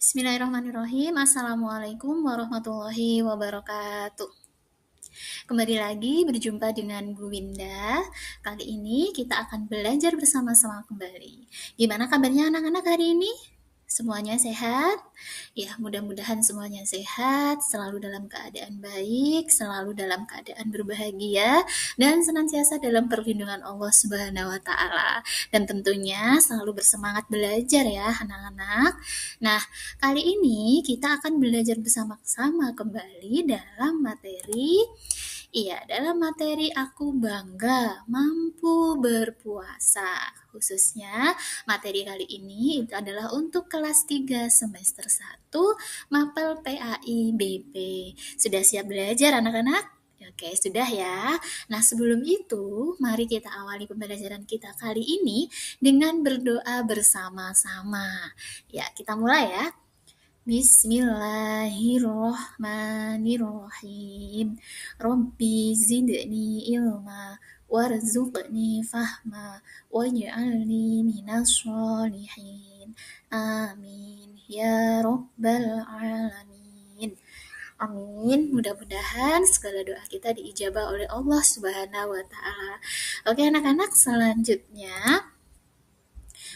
Bismillahirrahmanirrahim. Assalamualaikum warahmatullahi wabarakatuh. Kembali lagi berjumpa dengan Bu Winda. Kali ini kita akan belajar bersama-sama kembali. Gimana kabarnya anak-anak hari ini? Semuanya sehat? Ya, mudah-mudahan semuanya sehat, selalu dalam keadaan baik, selalu dalam keadaan berbahagia, dan senantiasa dalam perlindungan Allah Subhanahu wa Ta'ala. Dan tentunya selalu bersemangat belajar ya, anak-anak. Nah, kali ini kita akan belajar bersama-sama kembali dalam materi aku bangga mampu berpuasa. Khususnya materi kali ini itu adalah untuk kelas 3 semester 1 Mapel PAI BP. Sudah siap belajar anak-anak? Oke, sudah ya. Nah, sebelum itu, mari kita awali pembelajaran kita kali ini dengan berdoa bersama-sama. Ya, kita mulai ya. Bismillahirrahmanirrahim. Rabbi zidni ilma warzuqni fahma waj'alni minas sholihin. Amin ya rabbal alamin. Amin. Mudah-mudahan segala doa kita diijabah oleh Allah Subhanahu wa Ta'ala. Oke, anak-anak, selanjutnya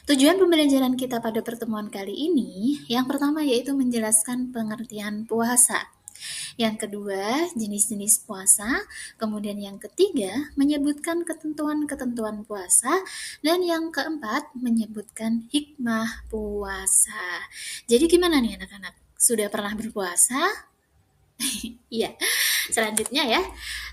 tujuan pembelajaran kita pada pertemuan kali ini, yang pertama yaitu menjelaskan pengertian puasa. Yang kedua, jenis-jenis puasa. Kemudian yang ketiga, menyebutkan ketentuan-ketentuan puasa. Dan yang keempat, menyebutkan hikmah puasa. Jadi gimana nih anak-anak? Sudah pernah berpuasa? Iya. Selanjutnya ya.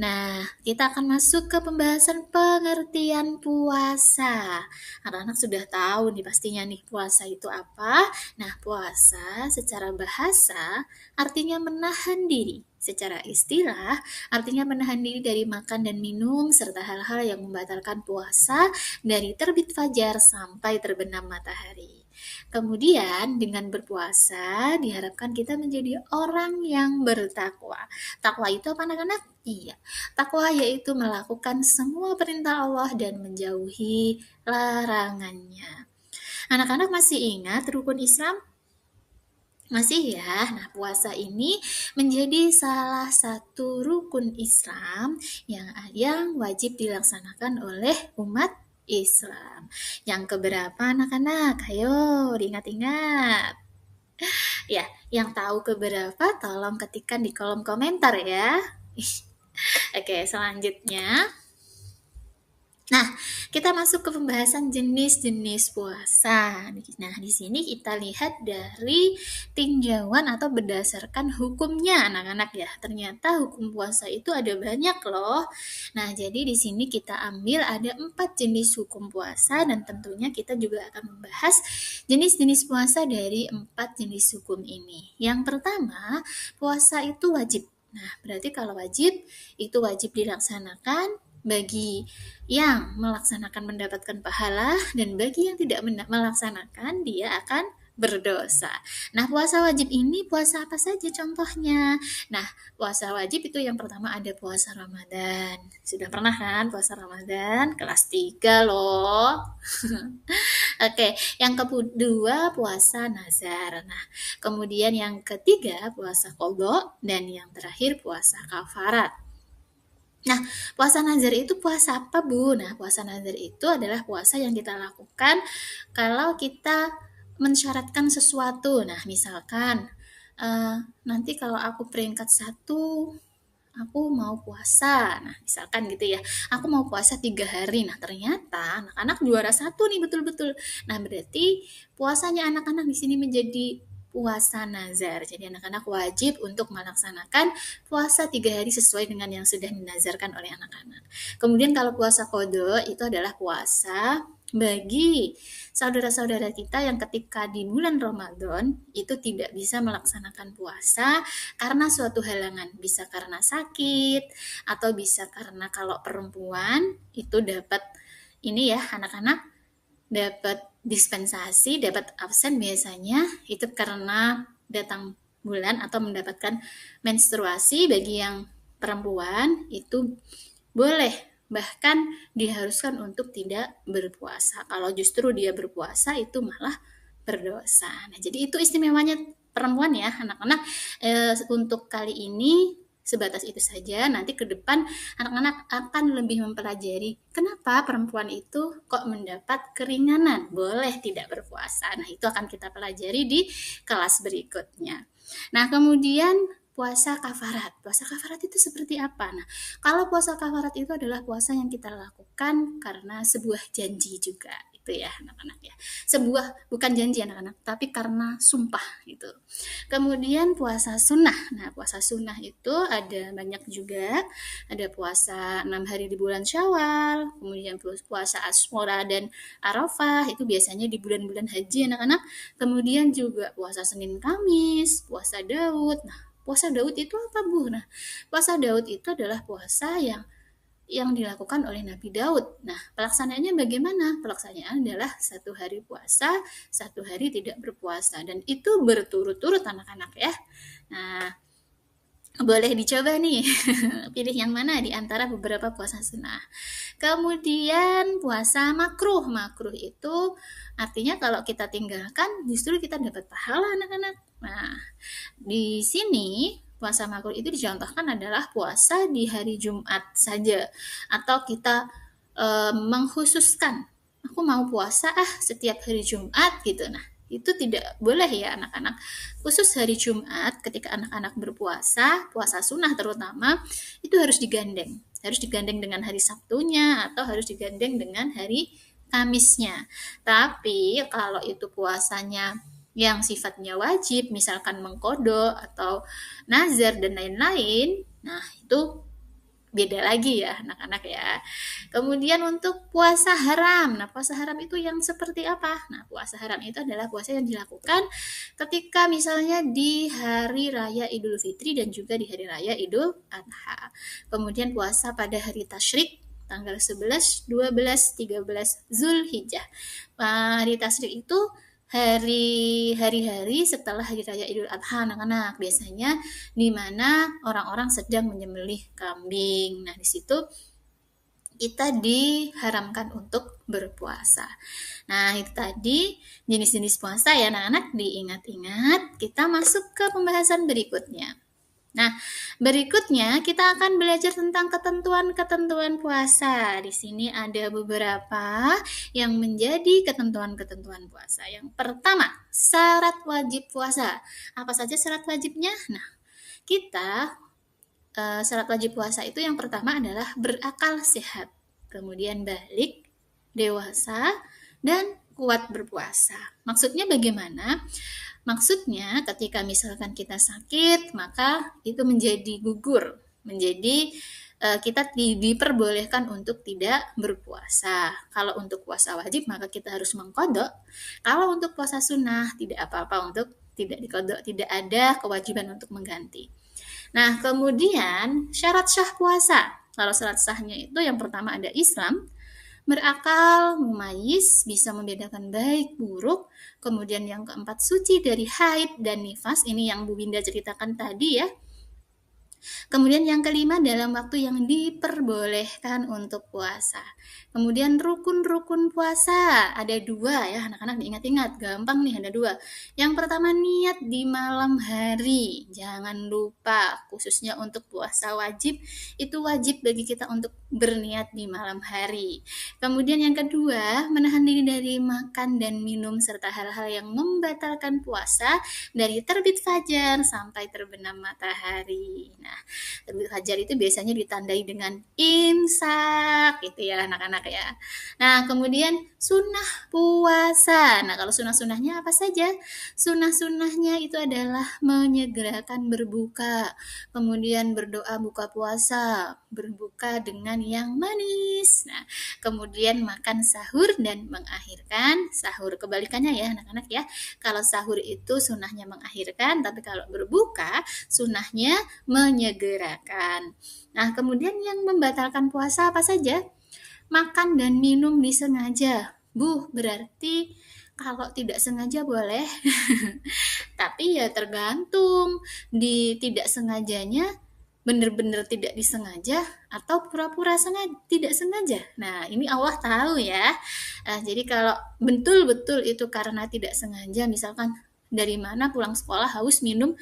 Nah, kita akan masuk ke pembahasan pengertian puasa. Anak-anak sudah tahu nih pastinya nih puasa itu apa. Nah, puasa secara bahasa artinya menahan diri. Secara istilah artinya menahan diri dari makan dan minum serta hal-hal yang membatalkan puasa dari terbit fajar sampai terbenam matahari. Kemudian dengan berpuasa diharapkan kita menjadi orang yang bertakwa. Takwa itu apa anak-anak? Iya, takwa yaitu melakukan semua perintah Allah dan menjauhi larangannya. Anak-anak masih ingat rukun Islam? Masih ya. Nah, puasa ini menjadi salah satu rukun Islam yang wajib dilaksanakan oleh umat Islam. Yang keberapa anak-anak? Ayo diingat-ingat. Ya, yang tahu keberapa tolong ketikkan di kolom komentar ya. Oke, selanjutnya. Nah, kita masuk ke pembahasan jenis-jenis puasa. Nah, di sini kita lihat dari tinjauan atau berdasarkan hukumnya anak-anak ya. Ternyata hukum puasa itu ada banyak loh. Nah, jadi di sini kita ambil ada 4 jenis hukum puasa dan tentunya kita juga akan membahas jenis-jenis puasa dari 4 jenis hukum ini. Yang pertama, puasa itu wajib. Nah, berarti kalau wajib, itu wajib dilaksanakan bagi yang melaksanakan mendapatkan pahala dan bagi yang tidak melaksanakan dia akan berdosa. Nah, puasa wajib ini puasa apa saja contohnya? Nah, puasa wajib itu yang pertama ada puasa Ramadan. Sudah pernah kan puasa Ramadan? Kelas 3 loh. Oke, yang kedua puasa nazar. Nah, kemudian yang ketiga puasa qadha dan yang terakhir puasa kafarat. Nah, puasa nazar itu puasa apa, Bu? Nah, puasa nazar itu adalah puasa yang kita lakukan kalau kita mensyaratkan sesuatu. Nah, misalkan, nanti kalau aku peringkat 1, aku mau puasa. Nah, misalkan gitu ya, aku mau puasa 3 hari. Nah, ternyata anak-anak juara 1 nih, betul-betul. Nah, berarti puasanya anak-anak di sini menjadi puasa nazar. Jadi anak-anak wajib untuk melaksanakan puasa 3 hari sesuai dengan yang sudah dinazarkan oleh anak-anak. Kemudian kalau puasa qadha itu adalah puasa bagi saudara-saudara kita yang ketika di bulan Ramadan itu tidak bisa melaksanakan puasa karena suatu halangan, bisa karena sakit atau bisa karena kalau perempuan itu dapat ini ya anak-anak dapat dispensasi, dapat absen biasanya itu karena datang bulan atau mendapatkan menstruasi. Bagi yang perempuan itu boleh bahkan diharuskan untuk tidak berpuasa. Kalau justru dia berpuasa itu malah berdosa. Nah, jadi itu istimewanya perempuan ya, anak-anak. Untuk kali ini sebatas itu saja. Nanti ke depan anak-anak akan lebih mempelajari kenapa perempuan itu kok mendapat keringanan, boleh tidak berpuasa. Nah, itu akan kita pelajari di kelas berikutnya. Nah, kemudian puasa kafarat. Puasa kafarat itu seperti apa? Nah, kalau puasa kafarat itu adalah puasa yang kita lakukan karena sebuah janji juga. Itu ya, anak-anak ya. Sebuah bukan janji anak-anak, tapi karena sumpah gitu. Kemudian puasa sunnah. Nah, puasa sunnah itu ada banyak juga. Ada puasa 6 hari di bulan Syawal, kemudian puasa Asyura dan Arafah, itu biasanya di bulan-bulan haji anak-anak. Kemudian juga puasa Senin Kamis, puasa Daud. Nah, puasa Daud itu apa, Bu? Nah, puasa Daud itu adalah puasa yang dilakukan oleh Nabi Daud. Nah, pelaksanaannya bagaimana? Pelaksanaan adalah 1 hari puasa, 1 hari tidak berpuasa. Dan itu berturut-turut anak-anak ya. Nah, boleh dicoba nih, pilih yang mana di antara beberapa puasa sunnah. Kemudian puasa makruh. Makruh itu artinya kalau kita tinggalkan justru kita dapat pahala anak-anak. Nah, di sini puasa makruh itu dicontohkan adalah puasa di hari Jumat saja, atau kita mengkhususkan aku mau puasa setiap hari Jumat gitu. Nah, itu tidak boleh ya anak-anak. Khusus hari Jumat ketika anak-anak berpuasa, puasa sunnah terutama, itu harus digandeng. Harus digandeng dengan hari Sabtunya atau harus digandeng dengan hari Kamisnya. Tapi kalau itu puasanya yang sifatnya wajib, misalkan mengkodok atau nazar dan lain-lain, nah itu beda lagi ya anak-anak ya. Kemudian untuk puasa haram. Nah, puasa haram itu yang seperti apa? Nah, puasa haram itu adalah puasa yang dilakukan ketika misalnya di hari raya Idul Fitri dan juga di hari raya Idul Adha. Kemudian puasa pada hari tasyrik tanggal 11, 12, 13 Zulhijjah. Hari tasyrik itu hari-hari setelah hari raya Idul Adha anak-anak, biasanya di mana orang-orang sedang menyembelih kambing. Nah, di situ kita diharamkan untuk berpuasa. Nah, itu tadi jenis-jenis puasa ya anak-anak, diingat-ingat. Kita masuk ke pembahasan berikutnya. Nah, berikutnya kita akan belajar tentang ketentuan-ketentuan puasa. Di sini ada beberapa yang menjadi ketentuan-ketentuan puasa. Yang pertama, syarat wajib puasa. Apa saja syarat wajibnya? Nah, kita syarat wajib puasa itu yang pertama adalah berakal sehat, kemudian balik, dewasa, dan kuat berpuasa. Maksudnya bagaimana? Maksudnya ketika misalkan kita sakit, maka itu menjadi gugur, menjadi kita diperbolehkan untuk tidak berpuasa. Kalau untuk puasa wajib maka kita harus mengkodok. Kalau untuk puasa sunnah tidak apa-apa untuk tidak dikodok, tidak ada kewajiban untuk mengganti. Nah, kemudian syarat sah puasa. Kalau syarat sahnya itu yang pertama ada Islam, berakal, mumayyiz, bisa membedakan baik buruk. Kemudian yang keempat suci dari haid dan nifas, ini yang Bu Winda ceritakan tadi ya. Kemudian yang kelima dalam waktu yang diperbolehkan untuk puasa. Kemudian rukun-rukun puasa ada 2 ya anak-anak, diingat-ingat, gampang nih, ada 2. Yang pertama niat di malam hari, jangan lupa khususnya untuk puasa wajib, itu wajib bagi kita untuk berniat di malam hari. Kemudian yang kedua menahan diri dari makan dan minum serta hal-hal yang membatalkan puasa dari terbit fajar sampai terbenam matahari. Nah, terbit fajar itu biasanya ditandai dengan imsak gitu ya anak-anak ya. Nah, kemudian sunnah puasa. Nah, kalau sunnah-sunnahnya apa saja? Sunnah-sunnahnya itu adalah menyegerakan berbuka, kemudian berdoa buka puasa, berbuka dengan yang manis. Nah, kemudian makan sahur dan mengakhirkan sahur. Kebalikannya ya anak-anak ya. Kalau sahur itu sunnahnya mengakhirkan, tapi kalau berbuka sunnahnya menyegerakan. Nah, kemudian yang membatalkan puasa apa saja? Makan dan minum disengaja. Bu, berarti kalau tidak sengaja boleh. Tapi ya tergantung di tidak sengajanya benar-benar tidak disengaja atau pura-pura tidak sengaja. Nah, ini Allah tahu ya. Jadi kalau betul-betul itu karena tidak sengaja, misalkan dari mana pulang sekolah haus minum,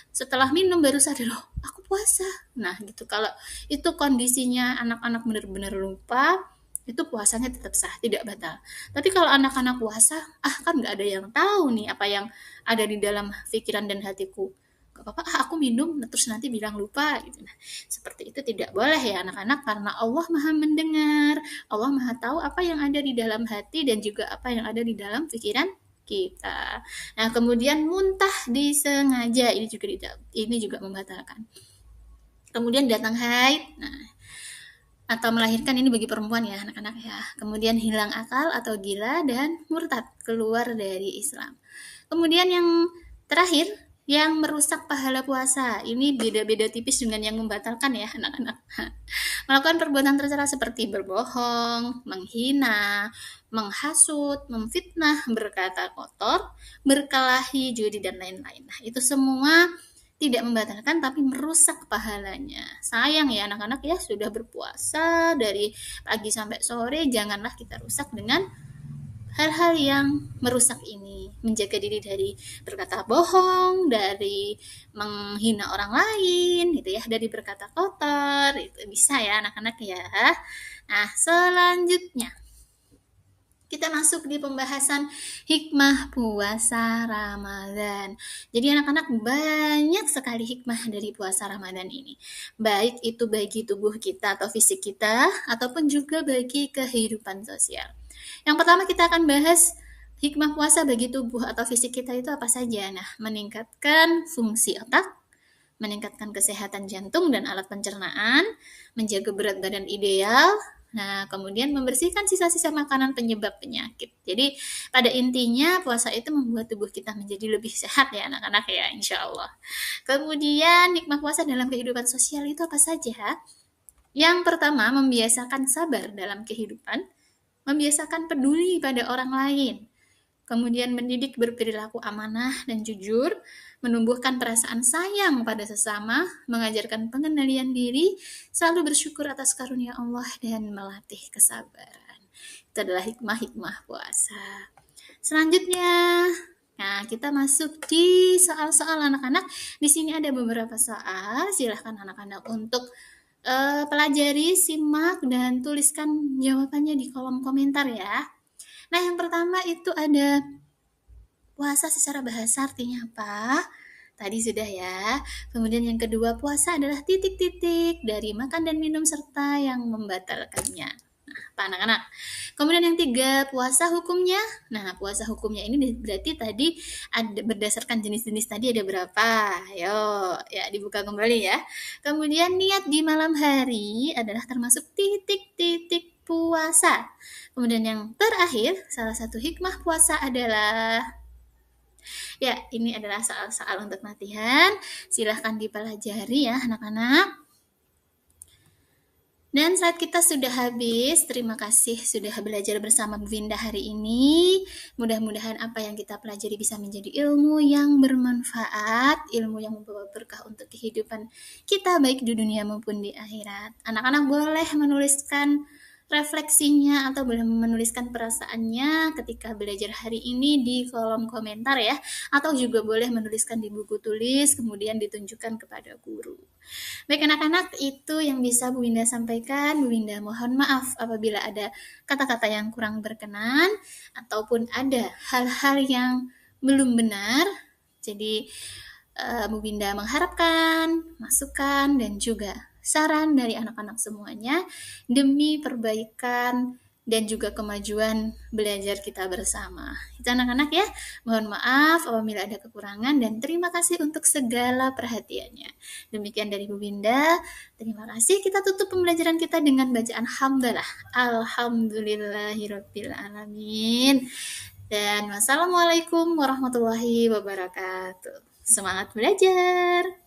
setelah minum baru sadar, loh aku puasa. Nah gitu, kalau itu kondisinya anak-anak benar-benar lupa, itu puasanya tetap sah, tidak batal. Tapi kalau anak-anak puasa, kan nggak ada yang tahu nih apa yang ada di dalam pikiran dan hatiku. Gak apa-apa, aku minum, terus nanti bilang lupa. Gitu. Nah, seperti itu tidak boleh ya anak-anak, karena Allah maha mendengar, Allah maha tahu apa yang ada di dalam hati dan juga apa yang ada di dalam pikiran kita. Nah, kemudian muntah disengaja, ini juga membatalkan. Kemudian datang haid. Nah, atau melahirkan, ini bagi perempuan ya anak-anak ya. Kemudian hilang akal atau gila dan murtad, keluar dari Islam. Kemudian yang terakhir, yang merusak pahala puasa. Ini beda-beda tipis dengan yang membatalkan ya anak-anak. Melakukan perbuatan tercela seperti berbohong, menghina, menghasut, memfitnah, berkata kotor, berkelahi, judi, dan lain-lain. Nah, itu semua tidak membatalkan tapi merusak pahalanya. Sayang ya anak-anak ya, sudah berpuasa dari pagi sampai sore, janganlah kita rusak dengan hal-hal yang merusak ini. Menjaga diri dari berkata bohong, dari menghina orang lain gitu ya, dari berkata kotor, itu bisa ya anak-anak ya. Nah, selanjutnya kita masuk di pembahasan hikmah puasa Ramadan. Jadi anak-anak, banyak sekali hikmah dari puasa Ramadan ini. Baik itu bagi tubuh kita atau fisik kita, ataupun juga bagi kehidupan sosial. Yang pertama kita akan bahas hikmah puasa bagi tubuh atau fisik kita itu apa saja. Nah, meningkatkan fungsi otak, meningkatkan kesehatan jantung dan alat pencernaan, menjaga berat badan ideal. Nah, kemudian membersihkan sisa-sisa makanan penyebab penyakit. Jadi, pada intinya puasa itu membuat tubuh kita menjadi lebih sehat ya anak-anak ya, insya Allah. Kemudian, hikmah puasa dalam kehidupan sosial itu apa saja? Yang pertama, membiasakan sabar dalam kehidupan, membiasakan peduli pada orang lain, kemudian mendidik berperilaku amanah dan jujur, menumbuhkan perasaan sayang pada sesama, mengajarkan pengendalian diri, selalu bersyukur atas karunia Allah, dan melatih kesabaran. Itu adalah hikmah-hikmah puasa. Selanjutnya, nah kita masuk di soal-soal anak-anak. Di sini ada beberapa soal, silahkan anak-anak untuk pelajari, simak, dan tuliskan jawabannya di kolom komentar ya. Nah, yang pertama itu ada puasa secara bahasa artinya apa? Tadi sudah ya. Kemudian yang kedua, puasa adalah titik-titik dari makan dan minum serta yang membatalkannya. Nah, apa anak-anak? Kemudian yang tiga, puasa hukumnya. Nah, puasa hukumnya ini berarti tadi ada berdasarkan jenis-jenis tadi ada berapa? Ayo, ya dibuka kembali ya. Kemudian niat di malam hari adalah termasuk titik-titik puasa. Kemudian yang terakhir, salah satu hikmah puasa adalah, ya ini adalah soal-soal untuk latihan. Silahkan dipelajari ya anak-anak. Dan saat kita sudah habis, terima kasih sudah belajar bersama Bu Winda hari ini. Mudah-mudahan apa yang kita pelajari bisa menjadi ilmu yang bermanfaat, ilmu yang membawa berkah untuk kehidupan kita baik di dunia maupun di akhirat. Anak-anak boleh menuliskan refleksinya atau boleh menuliskan perasaannya ketika belajar hari ini di kolom komentar ya, atau juga boleh menuliskan di buku tulis kemudian ditunjukkan kepada guru. Baik anak-anak, itu yang bisa Bu Winda sampaikan. Bu Winda mohon maaf apabila ada kata-kata yang kurang berkenan ataupun ada hal-hal yang belum benar. Jadi Bu Winda mengharapkan masukan dan juga saran dari anak-anak semuanya demi perbaikan dan juga kemajuan belajar kita bersama. Itu anak-anak ya. Mohon maaf apabila ada kekurangan dan terima kasih untuk segala perhatiannya. Demikian dari Bu Winda. Terima kasih. Kita tutup pembelajaran kita dengan bacaan hamdalah. Alhamdulillahirabbil alamin. Dan wassalamualaikum warahmatullahi wabarakatuh. Semangat belajar.